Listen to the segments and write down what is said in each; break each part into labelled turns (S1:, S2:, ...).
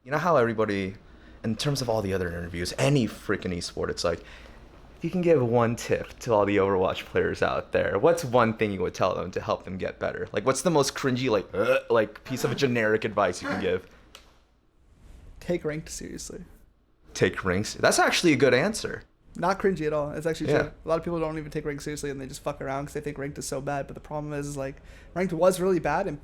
S1: You know how everybody, in terms of all the other interviews, any freaking esport, it's like, if you can give one tip to all the Overwatch players out there, what's one thing you would tell them to help them get better? Like, what's the most cringy, like piece of generic advice you can give?
S2: Take ranked seriously.
S1: Take ranks. That's actually a good answer.
S2: Not cringy at all. It's actually
S1: Yeah.
S2: true. A lot of people don't even take ranked seriously and they just fuck around because they think ranked is so bad. But the problem is like ranked was really bad, and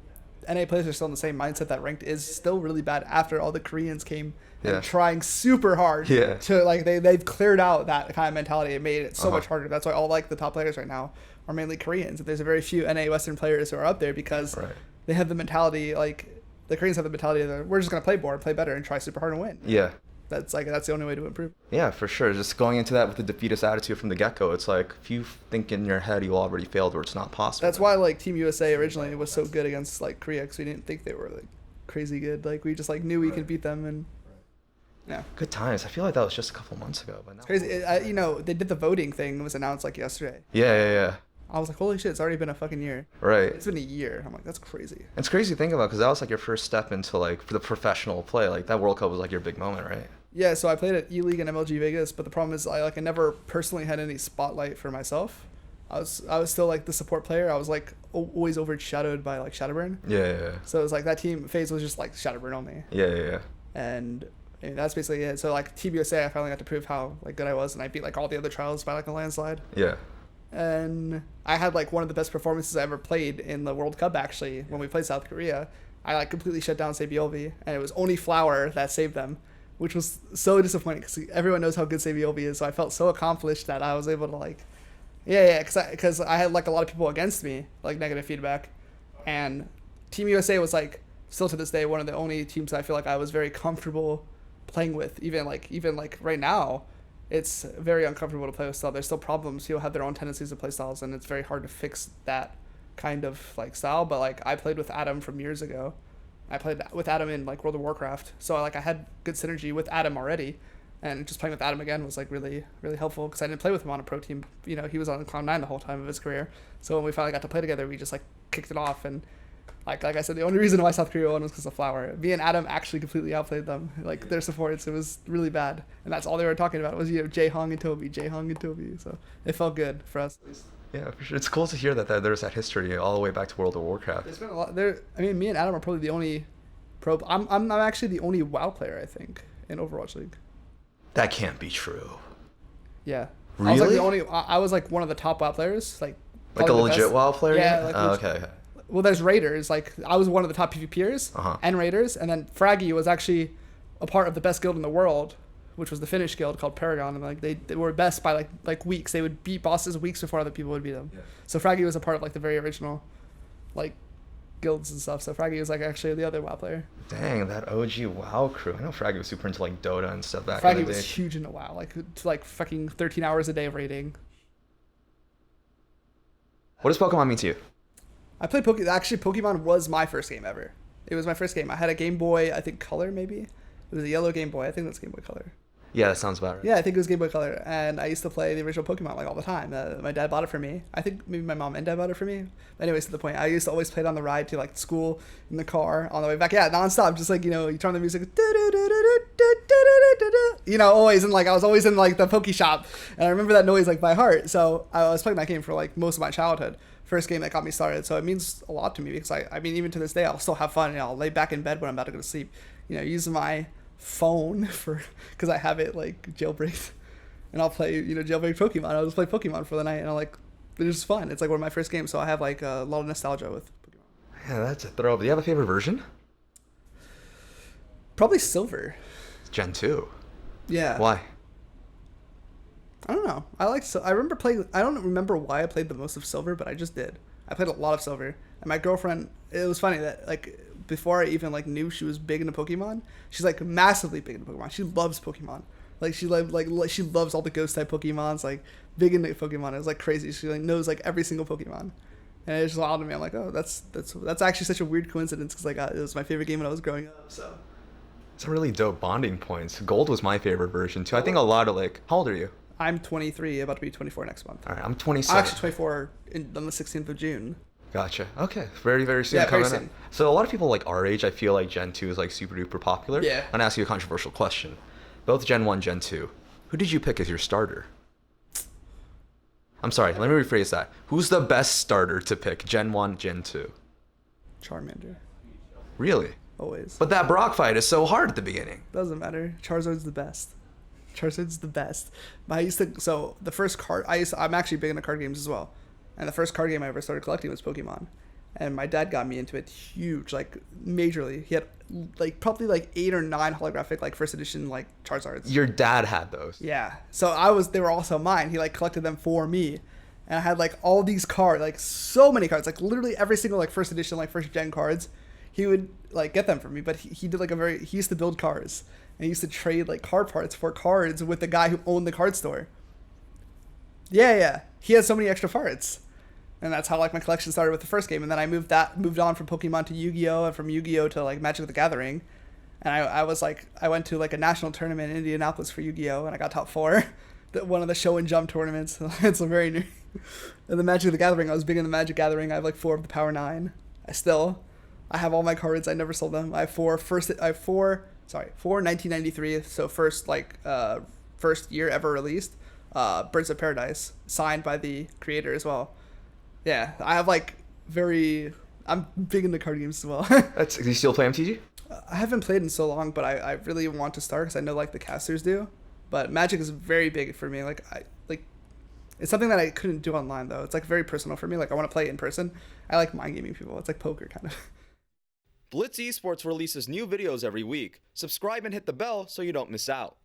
S2: NA players are still in the same mindset that ranked is still really bad after all the Koreans came
S1: Yeah.
S2: and trying super hard
S1: Yeah.
S2: to like they've cleared out that kind of mentality and made it so
S1: Uh-huh.
S2: much harder. That's why all like the top players right now are mainly Koreans. There's a very few NA Western players who are up there because
S1: Right.
S2: they have the mentality like the Koreans have the mentality of we're just gonna play more, play better, and try super hard and win.
S1: Yeah.
S2: That's the only way to improve.
S1: Yeah, for sure. Just going into that with a defeatist attitude from the get-go, it's like if you think in your head you already failed or it's not possible.
S2: That's why like Team USA originally was so good against like Korea because we didn't think they were like crazy good. Like we just like knew we could beat them, and yeah,
S1: Good times. I feel like that was just a couple months ago, but now.
S2: it's crazy. They did the voting thing. It was announced like yesterday.
S1: Yeah.
S2: I was like, holy shit! It's already been a fucking year.
S1: Right.
S2: It's been a year. I'm like, that's crazy.
S1: It's crazy to think about because that was like your first step into like for the professional play. Like that World Cup was like your big moment, right?
S2: Yeah, so I played at E League and MLG Vegas, but the problem is I never personally had any spotlight for myself. I was still like the support player. I was like always overshadowed by like Shadowburn.
S1: Yeah.
S2: So it was like that team phase was just like Shadowburn only.
S1: Yeah.
S2: And that's basically it. So like Team USA, I finally got to prove how like good I was, and I beat like all the other trials by like a landslide.
S1: Yeah.
S2: And I had like one of the best performances I ever played in the World Cup actually when we played South Korea. I like completely shut down Sabiolvi, and it was only Flower that saved them, which was so disappointing because everyone knows how good Sabiolvi is. So I felt so accomplished that I was able to like, because I had like a lot of people against me, like negative feedback, and Team USA was like still to this day one of the only teams that I feel like I was very comfortable playing with. Even like right now, it's very uncomfortable to play with. Still, there's still problems. You'll have their own tendencies to play styles, and it's very hard to fix that kind of like style. But like I played with Adam from years ago. I played with Adam in like World of Warcraft, so like I had good synergy with Adam already, and just playing with Adam again was like really really helpful because I didn't play with him on a pro team. You know, he was on Cloud9 the whole time of his career. So when we finally got to play together, we just like kicked it off. And like I said, the only reason why South Korea won was because of Flower. Me and Adam actually completely outplayed them. Like their supports, it was really bad, and that's all they were talking about was Jae Hong and Toby. So it felt good for us at least.
S1: Yeah, for sure. It's cool to hear that there's that history all the way back to World of Warcraft.
S2: There's been a lot there. I mean, me and Adam are probably the only pro. I'm actually the only WoW player I think in Overwatch League.
S1: That can't be true.
S2: Yeah.
S1: Really?
S2: I was like the only. I was like one of the top WoW players. Like
S1: Like a
S2: probably the
S1: legit
S2: best.
S1: WoW player?
S2: Yeah. Like
S1: Oh,
S2: legit-
S1: okay.
S2: Well, there's Raiders. Like I was one of the top PvPers
S1: Uh-huh.
S2: and Raiders, and then Fraggy was actually a part of the best guild in the world, which was the Finnish guild called Paragon, and like they were best by like weeks. They would beat bosses weeks before other people would beat them.
S1: Yeah.
S2: So Fraggy was a part of like the very original, like guilds and stuff. So Fraggy was like actually the other WoW player.
S1: Dang, that OG WoW crew. I know Fraggy was super into like Dota and stuff back in
S2: Fraggy
S1: the
S2: was
S1: day.
S2: huge into WoW, like to like fucking 13 hours a day of raiding.
S1: What does Pokemon mean to you?
S2: I played Pokemon. Actually, Pokemon was my first game ever. It was my first game. I had a Game Boy, I think Color maybe. It was a yellow Game Boy. I think that's Game Boy Color.
S1: Yeah, that sounds about right.
S2: Yeah, I think it was Game Boy Color, and I used to play the original Pokemon like all the time. My dad bought it for me. I think maybe my mom and dad bought it for me. But anyways, to the point, I used to always play it on the ride to like school in the car on the way back. Yeah, nonstop, just like you turn on the music, always, and like I was always in like the Poke Shop, and I remember that noise like by heart. So I was playing that game for like most of my childhood. First game that got me started, so it means a lot to me because I mean even to this day I'll still have fun and I'll lay back in bed when I'm about to go to sleep, using my phone because I have it like jailbreaked, and I'll play jailbreak Pokemon. I'll just play Pokemon for the night, and it's just fun. It's like one of my first games, so I have like a lot of nostalgia with Pokemon.
S1: Yeah, that's a throw. Do you have a favorite version?
S2: Probably Silver.
S1: Gen 2.
S2: Yeah.
S1: Why?
S2: I don't know. I remember playing. I don't remember why I played the most of Silver, but I just did. I played a lot of Silver, and my girlfriend. It was funny that like before I even like knew she was big into Pokemon, she's like massively big into Pokemon. She loves Pokemon. Like she she loves all the Ghost type Pokemons. Like big into Pokemon. It was like crazy. She like knows like every single Pokemon, and it's just wild to me. I'm like, oh, that's actually such a weird coincidence because it was my favorite game when I was growing up. So.
S1: Some really dope bonding points. Gold was my favorite version too. I think a lot of like. How old are you?
S2: I'm 23, about to be 24 next month.
S1: All right, I'm
S2: I'm
S1: 27.
S2: actually 24 on the 16th of June.
S1: Gotcha. Okay. Very, very soon
S2: Yeah, very
S1: coming in.
S2: soon.
S1: So a lot of people like our age, I feel like Gen 2 is like super duper popular.
S2: Yeah.
S1: I'm gonna ask you a controversial question. Both Gen 1, Gen 2. Who did you pick as your starter? I'm sorry, let me rephrase that. Who's the best starter to pick? Gen 1, Gen 2.
S2: Charmander.
S1: Really?
S2: Always.
S1: But that Brock fight is so hard at the beginning.
S2: Doesn't matter. Charizard's the best. Charizard's the best. But I used to, so the first card, I'm actually big into card games as well. And the first card game I ever started collecting was Pokemon. And my dad got me into it huge, like majorly. He had like probably like 8 or 9 holographic like first edition like Charizards.
S1: Your dad had those.
S2: Yeah. So they were also mine. He like collected them for me. And I had like all these cards, like so many cards, like literally every single like first edition, like first gen cards. He would like get them for me, but he did like he used to build cars and he used to trade like card parts for cards with the guy who owned the card store. Yeah. He had so many extra parts. And that's how like my collection started with the first game. And then I moved on from Pokemon to Yu-Gi-Oh! And from Yu-Gi-Oh! To like Magic the Gathering. And I went to like a national tournament in Indianapolis for Yu-Gi-Oh! And I got top 4. One of the show and jump tournaments. It's a very new. And the Magic the Gathering, I was big in the Magic Gathering. I have like 4 of the Power 9. I have all my cards. I never sold them. I have four 1993. So first year ever released. Birds of Paradise, signed by the creator as well. Yeah, I have I'm big into card games as well.
S1: Do you still play MTG?
S2: I haven't played in so long, but I really want to start because I know like the casters do. But Magic is very big for me. It's something that I couldn't do online though. It's like very personal for me. Like I want to play in person. I like mind gaming people. It's like poker kind of.
S3: Blitz Esports releases new videos every week. Subscribe and hit the bell so you don't miss out.